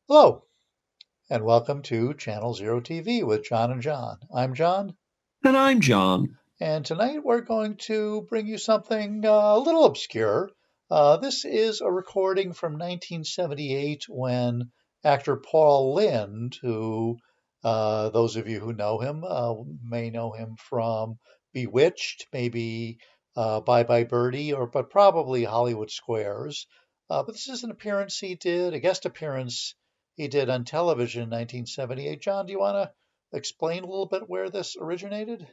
Hello, and welcome to Channel Zero TV with John and John. I'm John, And I'm John. and tonight we're going to bring you something a little obscure. This is a recording from 1978 when actor Paul Lynde, who those of you who know him may know him from Bewitched, maybe Bye Bye Birdie, but probably Hollywood Squares. But this is an appearance he did, a guest appearance he did on television in 1978. John, do you want to explain a little bit where this originated?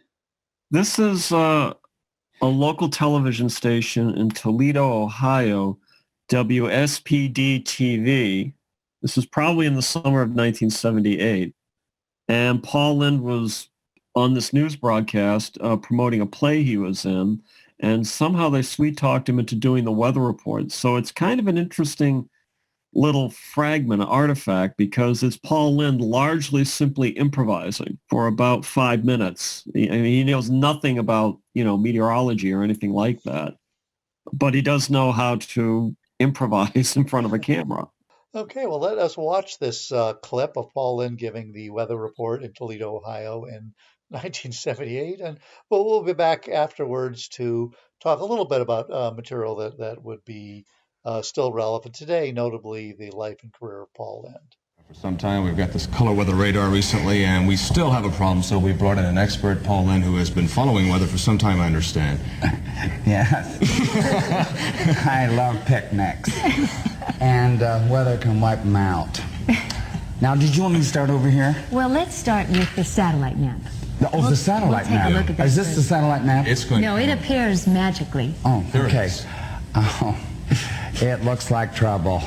This is a local television station in Toledo, Ohio, WSPD-TV. This was probably in the summer of 1978. And Paul Lynde was on this news broadcast promoting a play he was in, and somehow they sweet-talked him into doing the weather report. So it's kind of an interesting little fragment, artifact, because it's Paul Lynde largely simply improvising for about 5 minutes. I mean, he knows nothing about, meteorology or anything like that, but he does know how to improvise in front of a camera. Okay, well, let us watch this clip of Paul Lynde giving the weather report in Toledo, Ohio in 1978, and we'll be back afterwards to talk a little bit about material that would be still relevant today, notably the life and career of Paul Lynde. For some time, we've got this color weather radar recently, and we still have a problem, so we brought in an expert, Paul Lynde, who has been following weather for some time, I understand. Yes. I love picnics. And weather can wipe them out. Now, did you want me to start over here? Well, let's start with the satellite map. The satellite we'll take map. a look at that Is this first. the satellite map? It's going No, it appears magically. Oh, There it okay. is. Oh, it looks like trouble.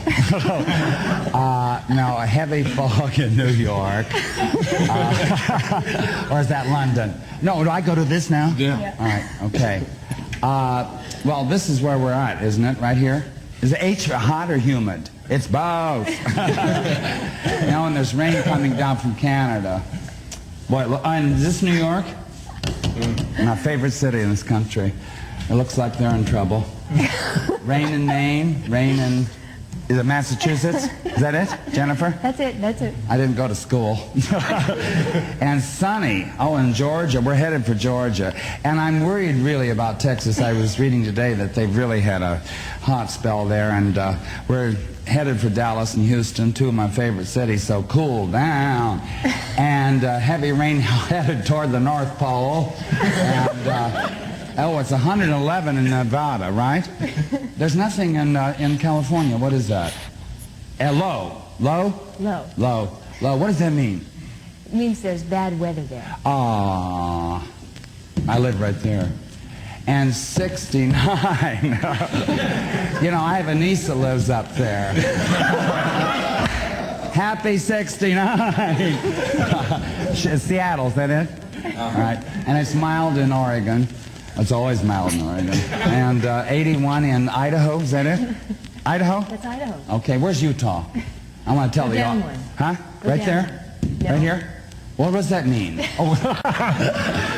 No, a heavy fog in New York. Or is that London? No, do I go to this now? Yeah. All right, okay. Well, this is where we're at, isn't it, right here? Is it hot or humid? It's both. And there's rain coming down from Canada. Boy, look, and is this New York? My favorite city in this country. It looks like they're in trouble. Rain in Maine, rain in... Is it Massachusetts? Is that it, Jennifer? That's it. I didn't go to school. And sunny. Oh, in Georgia. We're headed for Georgia. And I'm worried really about Texas. I was reading today that they've really had a hot spell there. And we're headed for Dallas and Houston, two of my favorite cities. So cool down. And heavy rain headed toward the North Pole. And... Oh, it's 111 in Nevada, right? There's nothing in California. What is that? Low. Low? Low. Low. Low. What does that mean? It means there's bad weather there. Ah, I live right there. And 69. I have a niece that lives up there. Happy 69. Seattle, is that it? All right. And it's mild in Oregon. It's always mild in Oregon. And 81 in Idaho, is that it? Idaho? That's Idaho. Okay, where's Utah? I want to tell Go you. down one. Huh? Go Right down there? one. No. Right here? What does that mean? Oh,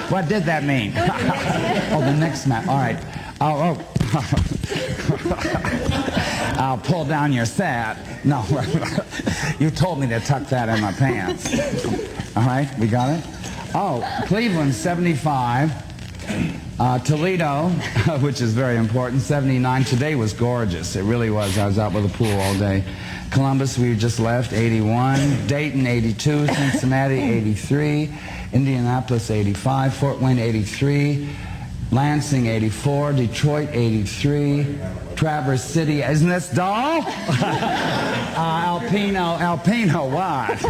what did that mean? Oh, the next map. All right. Oh. I'll pull down your set. No, you told me to tuck that in my pants. All right, we got it? Oh, Cleveland, 75. Toledo, which is very important, 79. Today was gorgeous. It really was. I was out by the pool all day. Columbus, we just left, 81. Dayton, 82. Cincinnati, 83. Indianapolis, 85. Fort Wayne, 83. Lansing, 84. Detroit, 83. Traverse City, isn't this dull? Alpino what?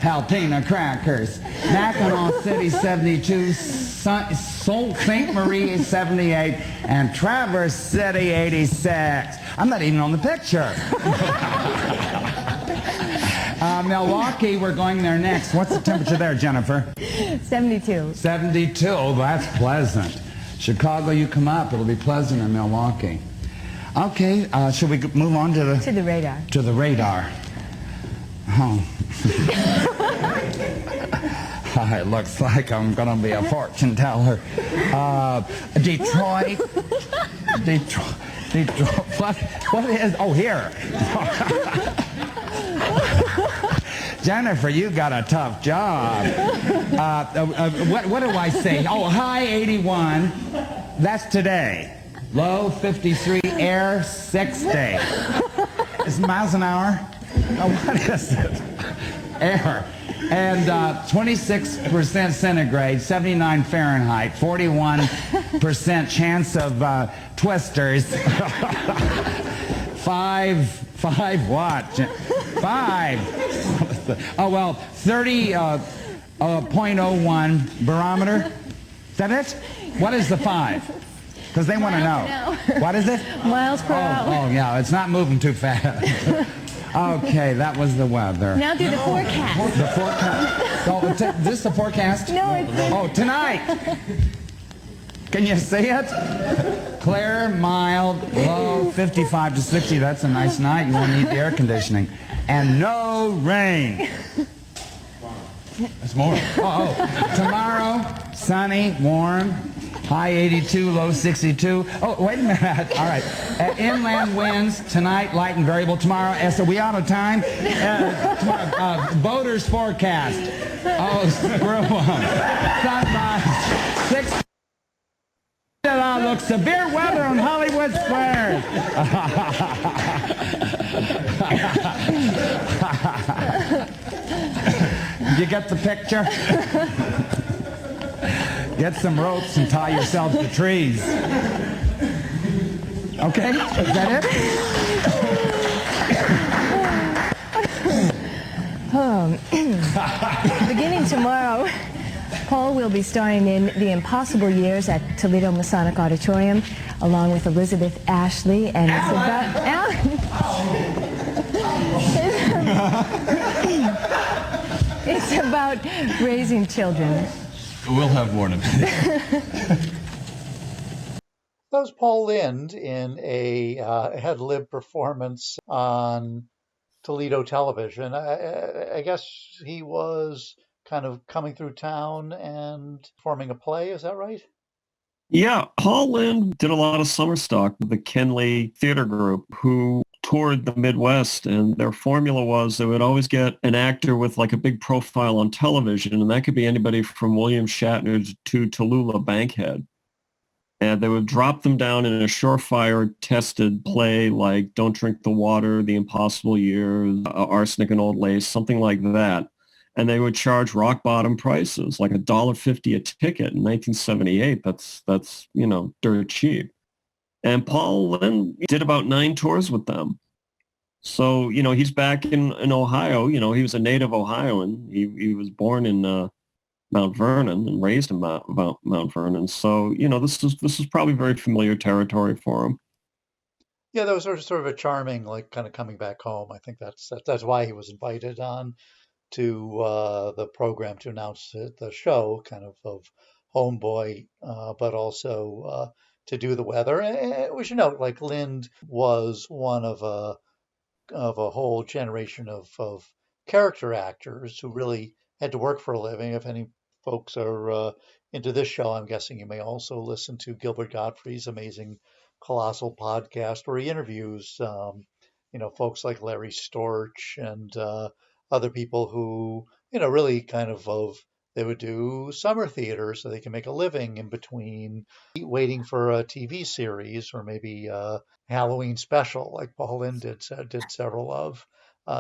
Alpina crackers. Mackinac City, 72. St. Marie, 78. And Traverse City, 86. I'm not even on the picture. Milwaukee, we're going there next. What's the temperature there, Jennifer? 72. 72. Oh, that's pleasant. Chicago, you come up. It'll be pleasant in Milwaukee. Okay, should we move on to the... To the radar. To the radar. Oh. It looks like I'm going to be a fortune teller. Detroit. Detroit. What is... Oh, here. Jennifer, you got a tough job. What do I say? Oh, high 81. That's today. Low 53. Air 60. Is it miles an hour? Oh, what is it? Air. And 26% centigrade, 79 Fahrenheit, 41% chance of twisters. Five what? 5. Oh, well, 30.01 barometer. Is that it? What is the 5? Because they want to know. What is it? Miles per hour. Oh, yeah, it's not moving too fast. Okay, that was the weather. Now do the forecast. The forecast. Oh, this is the forecast? No, it's... Oh, tonight. Can you see it? Clear, mild, low, 55 to 60. That's a nice night. You won't need the air conditioning. And no rain. That's more. Oh, tomorrow, sunny, warm, high 82, low 62. Oh, wait a minute. All right. Inland winds tonight, light and variable. Tomorrow, so we out of time. Tomorrow, boaters forecast. Oh, screw 'em. Sunrise, 6. Look, severe weather on Hollywood Squares. You get the picture? Get some ropes and tie yourself to trees. Okay? Is that it? Beginning tomorrow, Paul will be starring in The Impossible Years at Toledo Masonic Auditorium, along with Elizabeth Ashley, and it's about it's about raising children. We'll have more in a minute. That was Paul Lynde in a ad-lib performance on Toledo television. I guess he was kind of coming through town and performing a play. Is that right? Yeah, Paul Lynde did a lot of summer stock with the Kenley Theater Group, who toured the Midwest, and their formula was they would always get an actor with like a big profile on television, and that could be anybody from William Shatner to Tallulah Bankhead. And they would drop them down in a surefire tested play like Don't Drink the Water, The Impossible Years, Arsenic and Old Lace, something like that. And they would charge rock bottom prices, like $1.50 a ticket in 1978. That's dirt cheap. And Paul Lynde did about 9 tours with them. So, he's back in Ohio. He was a native Ohioan. He was born in Mount Vernon and raised in Mount Vernon. So, this is probably very familiar territory for him. Yeah, that was sort of a charming, like, kind of coming back home. I think that's why he was invited on to the program to announce the show, kind of homeboy, but also to do the weather. And we should note, like, Lynde was one of a whole generation of character actors who really had to work for a living. If any folks are into this show, I'm guessing you may also listen to Gilbert Gottfried's amazing Colossal podcast, where he interviews folks like Larry Storch and other people who really kind of they would do summer theater so they can make a living in between waiting for a TV series or maybe a Halloween special like Paul Lynde did several of.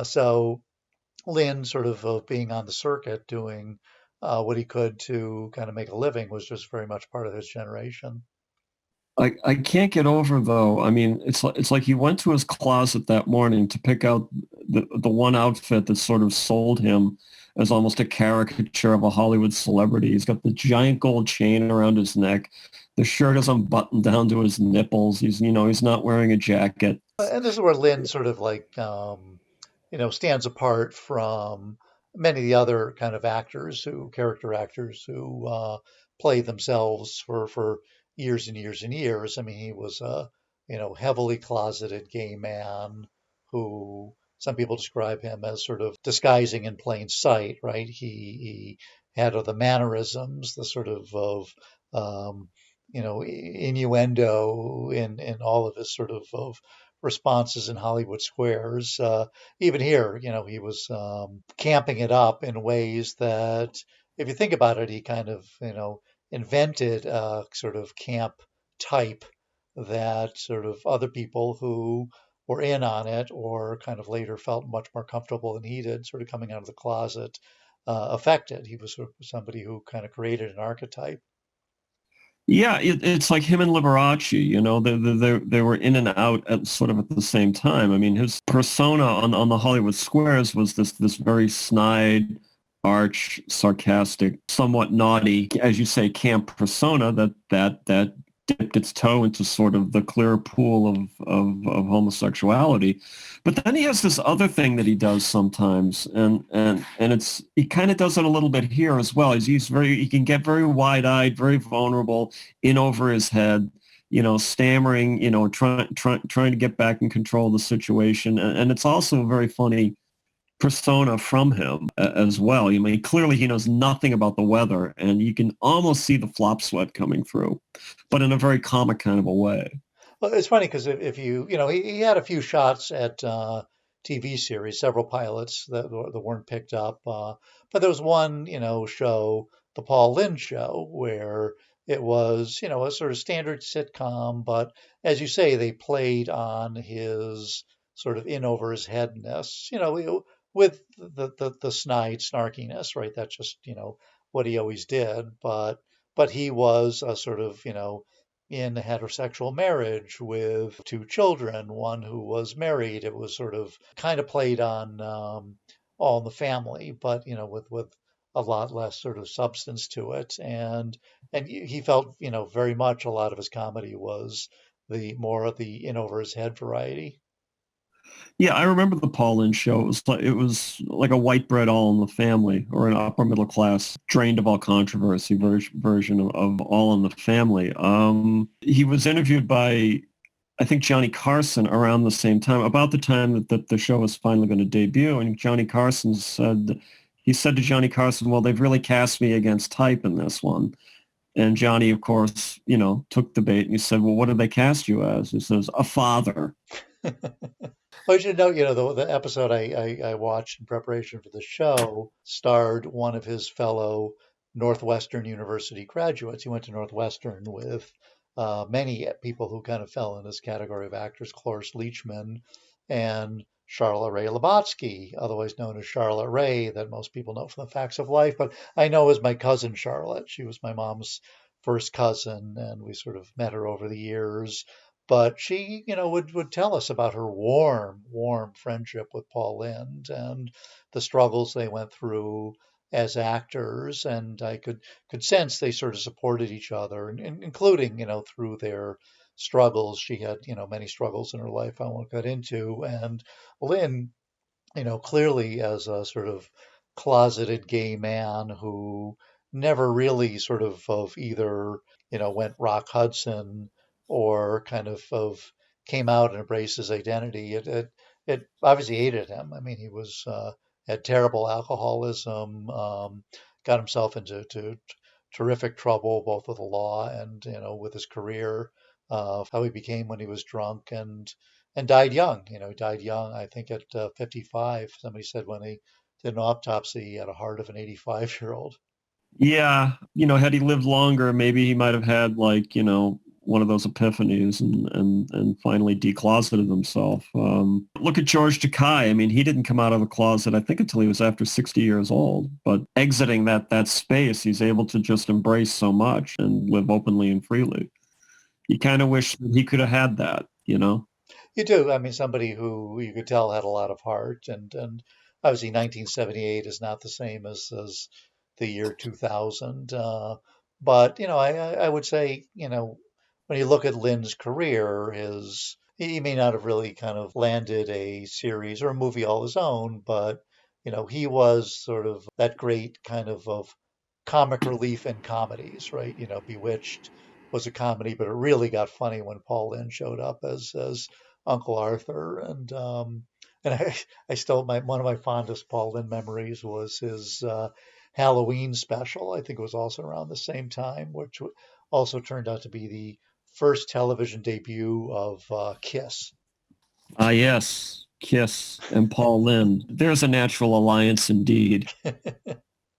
So Lynde sort of being on the circuit doing what he could to kind of make a living was just very much part of his generation. I can't get over, though. I mean, it's like he went to his closet that morning to pick out the one outfit that sort of sold him as almost a caricature of a Hollywood celebrity. He's got the giant gold chain around his neck. The shirt is unbuttoned down to his nipples. He's not wearing a jacket. And this is where Lynde sort of like, stands apart from many of the other kind of character actors who play themselves for years and years and years. I mean, he was a, heavily closeted gay man who some people describe him as sort of disguising in plain sight, right? He had the mannerisms, the sort of innuendo in all of his sort of responses in Hollywood squares. Even here, he was camping it up in ways that, if you think about it, he kind of, invented a sort of camp type that sort of other people who were in on it or kind of later felt much more comfortable than he did, sort of coming out of the closet, affected. He was sort of somebody who kind of created an archetype. Yeah, it's like him and Liberace, they were in and out at sort of at the same time. I mean, his persona on the Hollywood squares was this very snide, arch, sarcastic, somewhat naughty, as you say, camp persona that dipped its toe into sort of the clear pool of homosexuality. But then he has this other thing that he does sometimes, and he kind of does it a little bit here as well. He can get very wide-eyed, very vulnerable, in over his head, stammering, trying to get back in control of the situation. And it's also a very funny persona from him as well. I mean, clearly he knows nothing about the weather, and you can almost see the flop sweat coming through, but in a very comic kind of a way. Well, it's funny because if he had a few shots at TV series, several pilots that weren't picked up. But there was one, show, the Paul Lynde show, where it was, a sort of standard sitcom. But as you say, they played on his sort of in over his headness, with the snide snarkiness, right? That's just, what he always did. But he was a sort of, in a heterosexual marriage with two children, one who was married. It was sort of kind of played on All in the Family, but with a lot less sort of substance to it. And he felt very much a lot of his comedy was the more of the in over his head variety. Yeah, I remember the Paul Lynde show. It was like a white bread All in the Family, or an upper middle class, drained of all controversy version of All in the Family. He was interviewed by, I think, Johnny Carson around the same time, about the time that the show was finally going to debut. And he said to Johnny Carson, "Well, they've really cast me against type in this one." And Johnny, of course, took the bait and he said, "Well, what did they cast you as?" He says, "A father." Well, you should know, the episode I watched in preparation for the show starred one of his fellow Northwestern University graduates. He went to Northwestern with many people who kind of fell in this category of actors, Cloris Leachman and Charlotte Ray Labatsky, otherwise known as Charlotte Ray, that most people know from the Facts of Life. But I know as my cousin Charlotte. She was my mom's first cousin, and we sort of met her over the years. But she, would tell us about her warm friendship with Paul Lynde and the struggles they went through as actors. And I could sense they sort of supported each other, including, through their struggles. She had, many struggles in her life I won't get into. And Lynn, clearly as a sort of closeted gay man who never really sort of either, went Rock Hudson or kind of came out and embraced his identity. It obviously aided him. I mean, he was had terrible alcoholism, got himself into terrific trouble, both with the law and, with his career, how he became when he was drunk and died young. He died young, I think at 55. Somebody said when he did an autopsy, he had a heart of an 85-year-old. Yeah, had he lived longer, maybe he might have had, like, one of those epiphanies and finally decloseted himself. Look at George Takei. I mean, he didn't come out of the closet, I think, until he was after 60 years old. But exiting that space, he's able to just embrace so much and live openly and freely. You kind of wish that he could have had that. You do. I mean, somebody who you could tell had a lot of heart, and obviously 1978 is not the same as the year 2000. But I would say when you look at Lynn's career, he may not have really kind of landed a series or a movie all his own, but he was sort of that great kind of comic relief in comedies, right? Bewitched was a comedy, but it really got funny when Paul Lynde showed up as Uncle Arthur. And I still one of my fondest Paul Lynde memories was his Halloween special. I think it was also around the same time, which also turned out to be the first television debut of Kiss. Ah, yes, Kiss and Paul Lynde. There's a natural alliance indeed.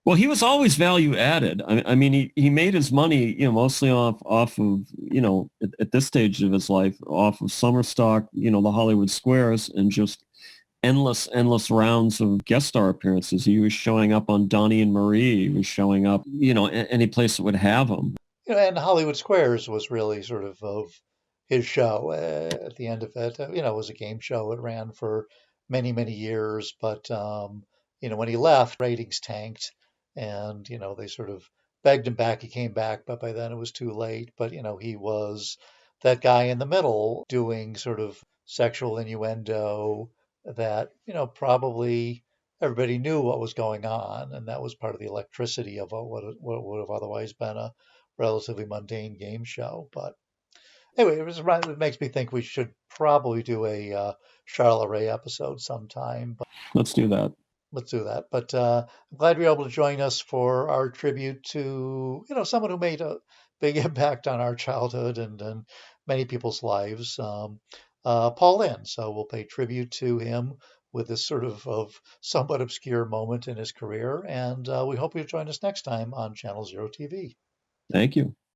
Well, he was always value added. I mean, he made his money, mostly off of, at this stage of his life, off of summer stock, the Hollywood Squares, and just endless rounds of guest star appearances. He was showing up on Donnie and Marie. He was showing up, any place that would have him. And Hollywood Squares was really sort of his show. At the end of it, it was a game show. It ran for many years, but when he left, ratings tanked, and they sort of begged him back. He came back, but by then it was too late. But he was that guy in the middle doing sort of sexual innuendo that probably everybody knew what was going on, and that was part of the electricity of what would have otherwise been a relatively mundane game show. But anyway, it makes me think we should probably do a Charlotte Ray episode sometime. But Let's do that. let's do that. But I'm glad you're able to join us for our tribute to someone who made a big impact on our childhood and many people's lives, Paul Lynde. So we'll pay tribute to him with this sort of somewhat obscure moment in his career. And we hope you'll join us next time on Channel Zero TV. Thank you.